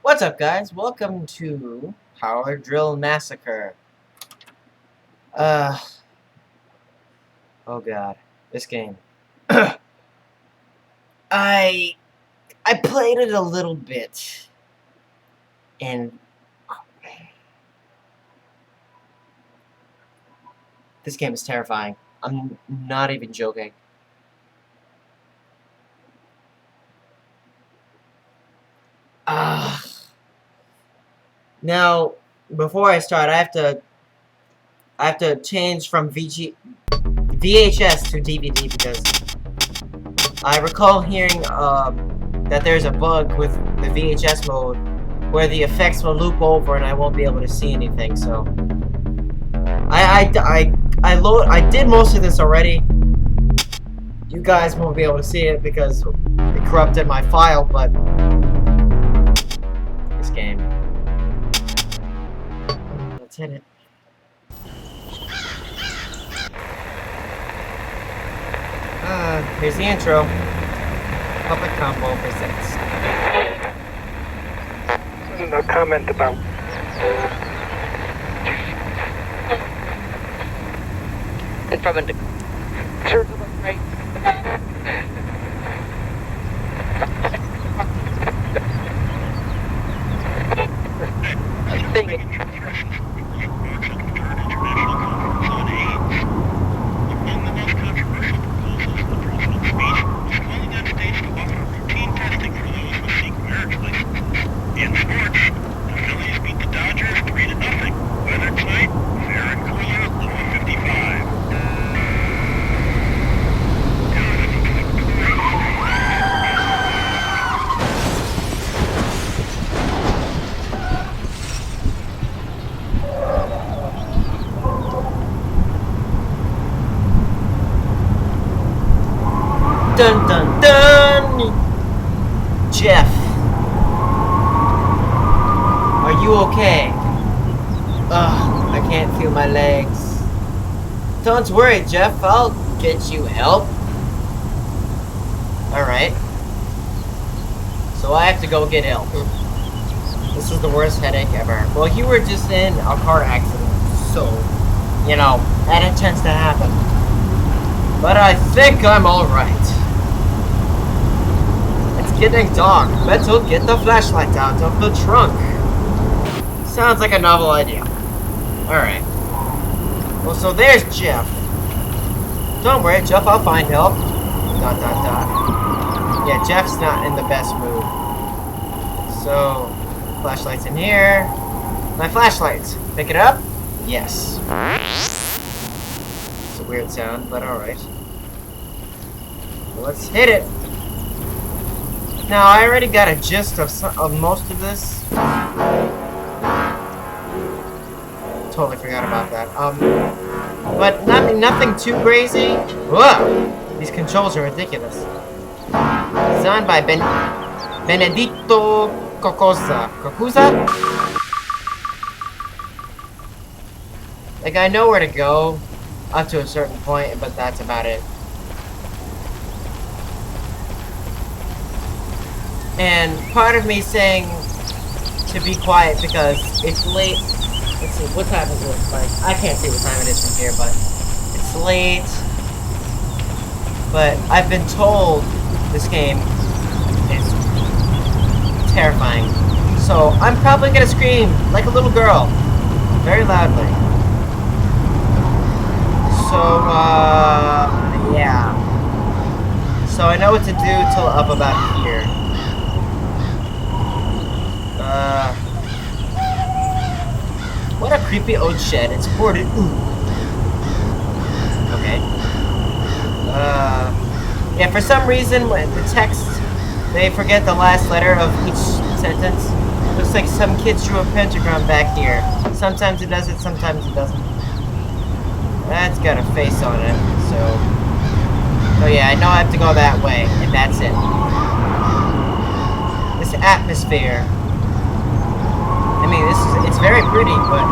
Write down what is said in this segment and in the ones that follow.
What's up, guys? Welcome to Power Drill Massacre. Oh god, this game. I played it a little bit, and this game is terrifying. I'm not even joking. Now, before I start, I have to change from VHS to DVD because I recall hearing that there's a bug with the VHS mode where the effects will loop over and I won't be able to see anything. So I did most of this already. You guys won't be able to see it because it corrupted my file, but this game. Let's hit it. Here's the intro. Public Combo presents. No comment about. And from a turn to the right. Dun dun dun! Jeff, are you okay? Ugh, I can't feel my legs. Don't worry, Jeff, I'll get you help. Alright. So I have to go get help. This is the worst headache ever. Well, you were just in a car accident, so, you know, that tends to happen. But I think I'm alright. Getting dark. Better get the flashlight out of the trunk. Sounds like a novel idea. Alright. Well, so there's Jeff. Don't worry, Jeff, I'll find help. Dot dot dot. Yeah, Jeff's not in the best mood. So, flashlight's in here. My flashlight. Pick it up? Yes. It's a weird sound, but alright. Let's hit it. Now, I already got a gist of most of this. Totally forgot about that. But nothing too crazy. Whoa! These controls are ridiculous. Designed by Benedetto Cocosa. Cocusa? Like, I know where to go up to a certain point, but that's about it. And part of me saying to be quiet because it's late. Let's see, what time is it? Like, I can't see what time it is from here, but it's late. But I've been told this game is terrifying. So I'm probably gonna scream like a little girl, very loudly. So, yeah. So I know what to do till up about here. What a creepy old shed. It's boarded. Ooh. Okay. Yeah, for some reason, when the text, they forget the last letter of each sentence. Looks like some kids drew a pentagram back here. Sometimes it does it, sometimes it doesn't. That's got a face on it, so... Oh yeah, I know I have to go that way, and that's it. This atmosphere... I mean, it's very pretty, but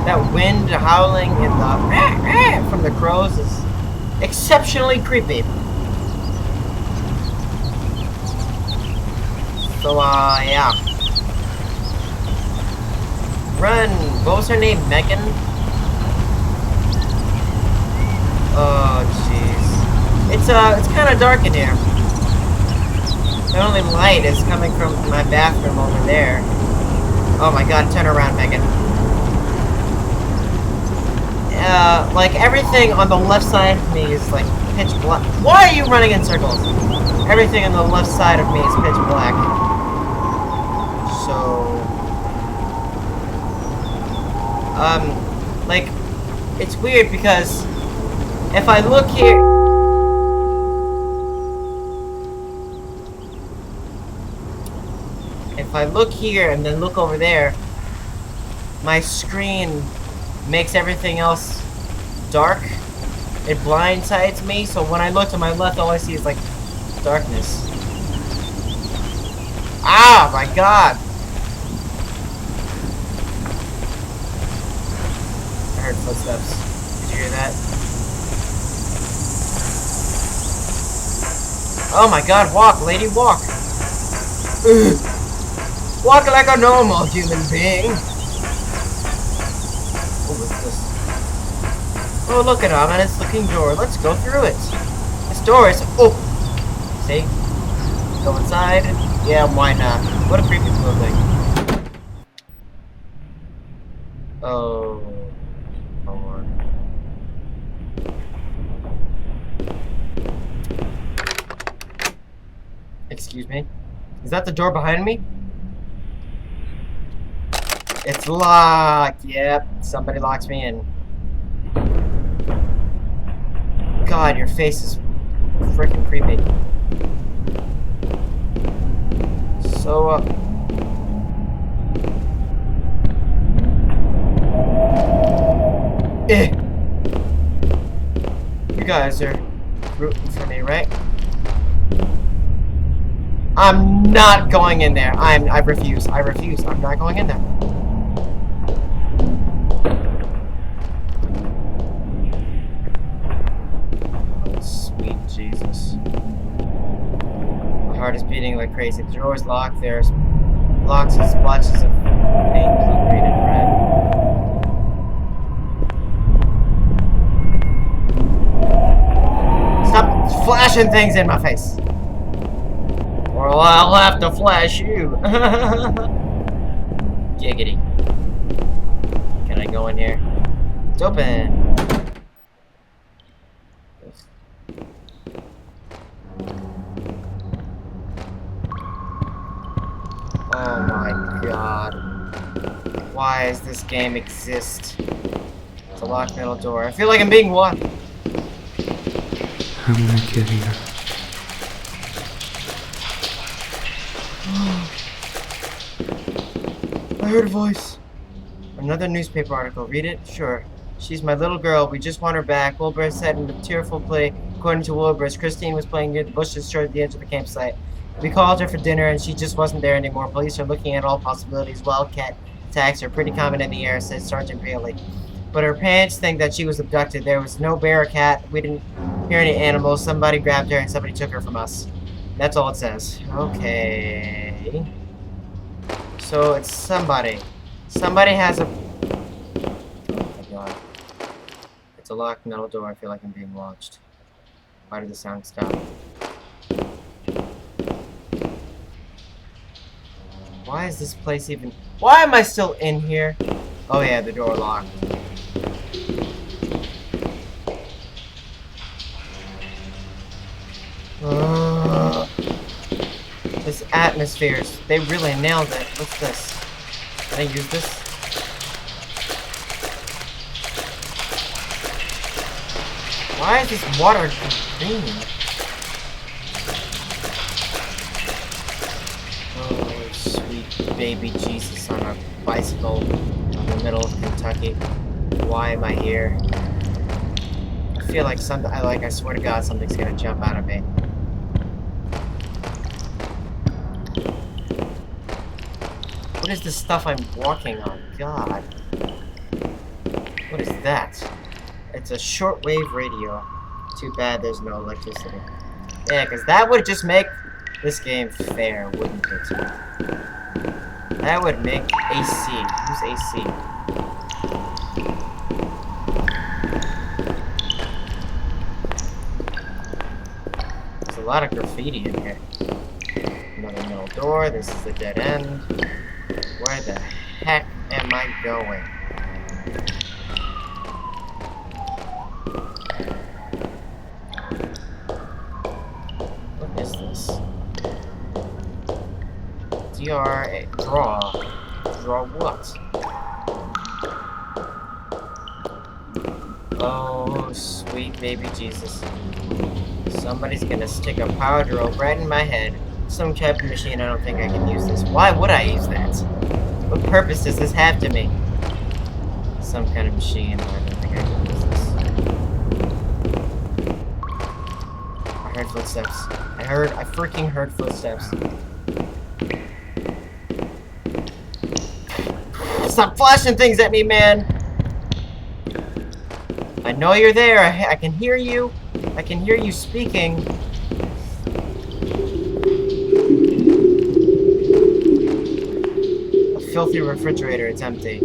that wind howling and the from the crows is exceptionally creepy. So, yeah. Run! What was her name? Megan? Oh, jeez. It's kind of dark in here. The only light is coming from my bathroom over there. Oh my god, turn around, Megan. Like, everything on the left side of me is, like, pitch black. Why are you running in circles? Everything on the left side of me is pitch black. So... like, it's weird because if I look here... If I look here and then look over there, my screen makes everything else dark. It blindsides me, so when I look to my left, all I see is, like, darkness. Ah, my god! I heard footsteps. Did you hear that? Oh my god, walk, lady, walk! Ugh. Walk like a normal human being! What's this? Oh, look at an ominous looking door. Let's go through it. This door is open. See? Go inside. Yeah, why not? What a creepy little thing. Oh. Hold on. Excuse me? Is that the door behind me? It's locked. Yep, somebody locks me in. God, your face is freaking creepy. So, you guys are rooting for me, right? I'm not going in there. I refuse. I refuse. I'm not going in there. Oh, sweet Jesus. My heart is beating like crazy. The door is locked. There's lots of splotches of pink, blue, green, and red. Stop flashing things in my face. Or I'll have to flash you. Giggity. Can I go in here? It's open. Oh my god. Why does this game exist? It's a locked metal door. I feel like I'm being watched. I'm not kidding you. I heard a voice. Another newspaper article. Read it? Sure. She's my little girl. We just want her back. Wilbur said in a tearful plea. According to Wilbur, as Christine was playing near the bushes toward the edge of the campsite. We called her for dinner and she just wasn't there anymore. Police are looking at all possibilities. Wildcat attacks are pretty common in the area, said Sergeant Bailey. But her parents think that she was abducted. There was no bear or cat. We didn't hear any animals. Somebody grabbed her and somebody took her from us. That's all it says. Okay. So it's somebody. Somebody has a... Oh my god. It's a locked metal door. I feel like I'm being watched. Why did the sound stop? Why is this place even... Why am I still in here? Oh yeah, the door locked. This atmospheres, they really nailed it. What's this? Can I use this? Why is this water green? Oh, sweet baby Jesus on a bicycle in the middle of Kentucky. Why am I here? I feel like I swear to God, something's gonna jump out of me. What is this stuff I'm walking on? God. What is that? It's a shortwave radio. Too bad there's no electricity. Yeah, because that would just make this game fair, wouldn't it? That would make AC. Who's AC? There's a lot of graffiti in here. Another middle door. This is the dead end. Where the heck am I going? What is this? Draw. Draw what? Oh, sweet baby Jesus. Somebody's gonna stick a power drill right in my head. Some type of machine, I don't think I can use this. Why would I use that? What purpose does this have to me? Some kind of machine, I don't think I can use this. I heard footsteps. I freaking heard footsteps. Stop flashing things at me, man! I know you're there. I can hear you. I can hear you speaking. A filthy refrigerator. It's empty.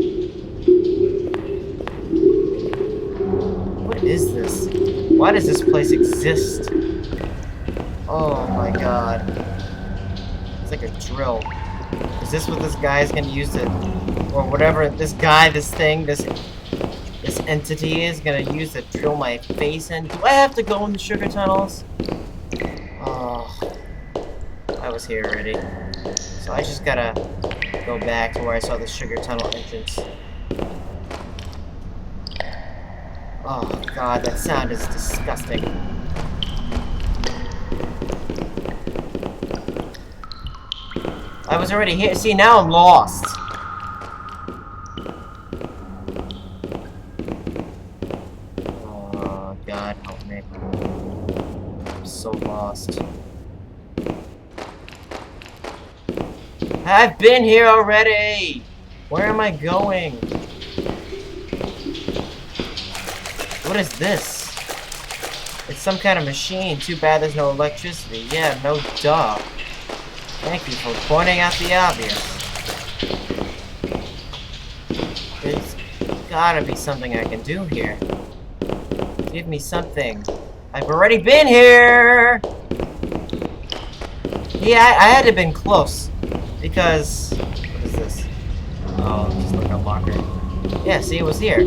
What is this? Why does this place exist? Oh my god. It's like a drill. Is this what this guy is gonna use to... Or whatever this guy, this thing, this entity is gonna use to drill my face in? Do I have to go in the sugar tunnels? Oh, I was here already. So I just gotta go back to where I saw the sugar tunnel entrance. Oh god, that sound is disgusting. I was already here. See, now I'm lost. Oh, God, help me. I'm so lost. I've been here already! Where am I going? What is this? It's some kind of machine. Too bad there's no electricity. Yeah, no duh. Thank you for pointing out the obvious. There's gotta be something I can do here. Give me something. I've already been here! Yeah, I had to have been close. Because... What is this? Oh, just like a locker. Yeah, see, it was here.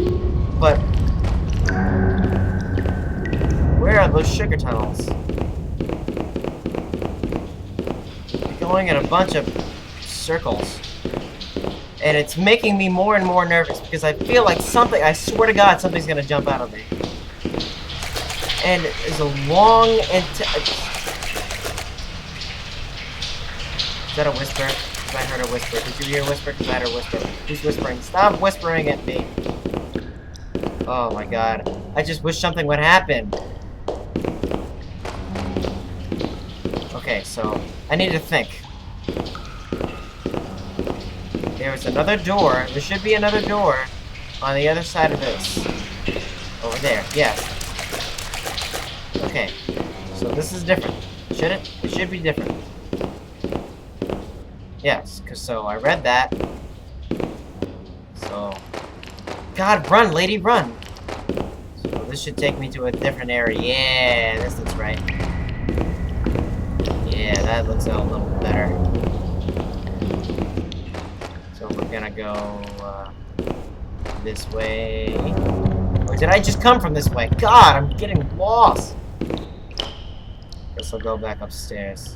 But... Where are those sugar tunnels? Going in a bunch of circles, and it's making me more and more nervous because I feel like something, I swear to God, something's gonna jump out of me. And there's a long and is that a whisper? Because I heard a whisper. Did you hear a whisper? Because I heard a whisper. Who's whispering? Stop whispering at me. Oh my God. I just wish something would happen. Okay, so I need to think. There's another door. There should be another door on the other side of this. Over there. Yes. Okay. So this is different. Should it? It should be different. Yes, because so I read that. So... God, run, lady, run! So this should take me to a different area. Yeah, this looks right. Yeah, that looks a little better. So we're gonna go this way. Or did I just come from this way? God, I'm getting lost. Guess I'll go back upstairs.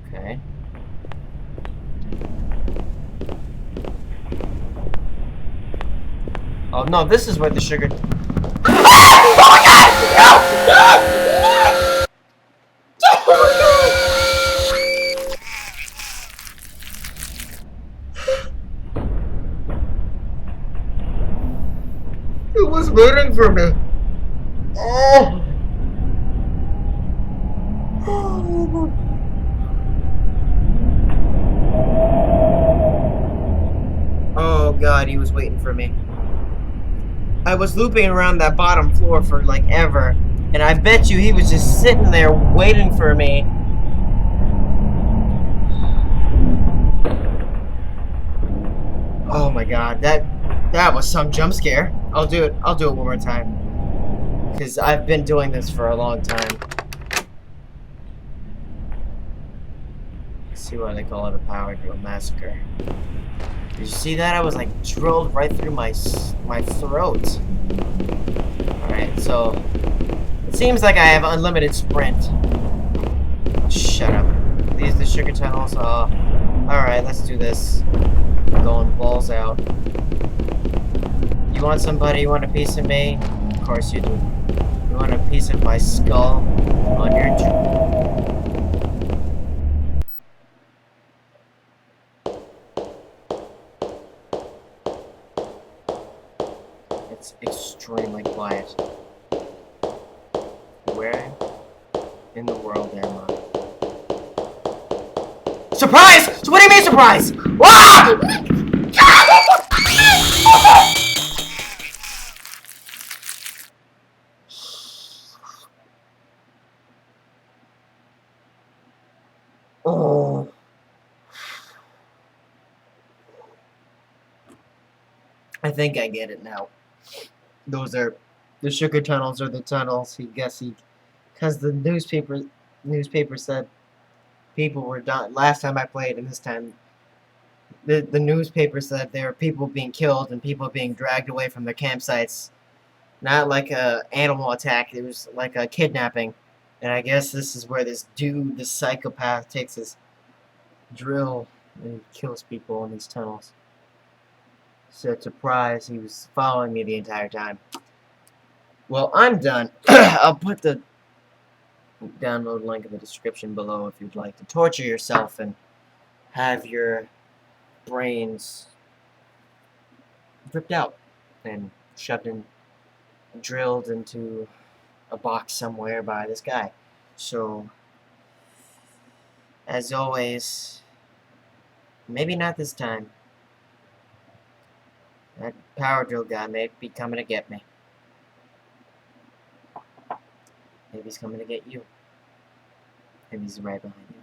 Okay. Oh no, this is where the sugar... Oh my God! No! It was waiting for me. Oh. Oh God, he was waiting for me. I was looping around that bottom floor for like ever, and I bet you he was just sitting there waiting for me. god, that was some jump scare. I'll do it one more time. Because I've been doing this for a long time. Let's see why they call it a power drill massacre. Did you see that? I was like drilled right through my throat. Alright, so it seems like I have unlimited sprint. Shut up. These are the sugar tunnels. Alright, let's do this. Going balls out. You want somebody? You want a piece of me? Of course you do. You want a piece of my skull on your It's extremely quiet. Where in the world am I? Surprise! So what do you mean surprise? Ah! Oh. I think I get it now. Those are the sugar tunnels are the tunnels. Because the newspaper said people were dying. Last time I played, and this time the newspaper said there were people being killed and people being dragged away from their campsites. Not like a animal attack. It was like a kidnapping. And I guess this is where this dude, this psychopath, takes his drill and kills people in these tunnels. So surprise, he was following me the entire time. Well, I'm done. I'll put the download link in the description below if you'd like to torture yourself and have your brains ripped out and shoved in, drilled into a box somewhere by this guy. So, as always, maybe not this time. That power drill guy may be coming to get me. Maybe he's coming to get you. Maybe he's right behind you.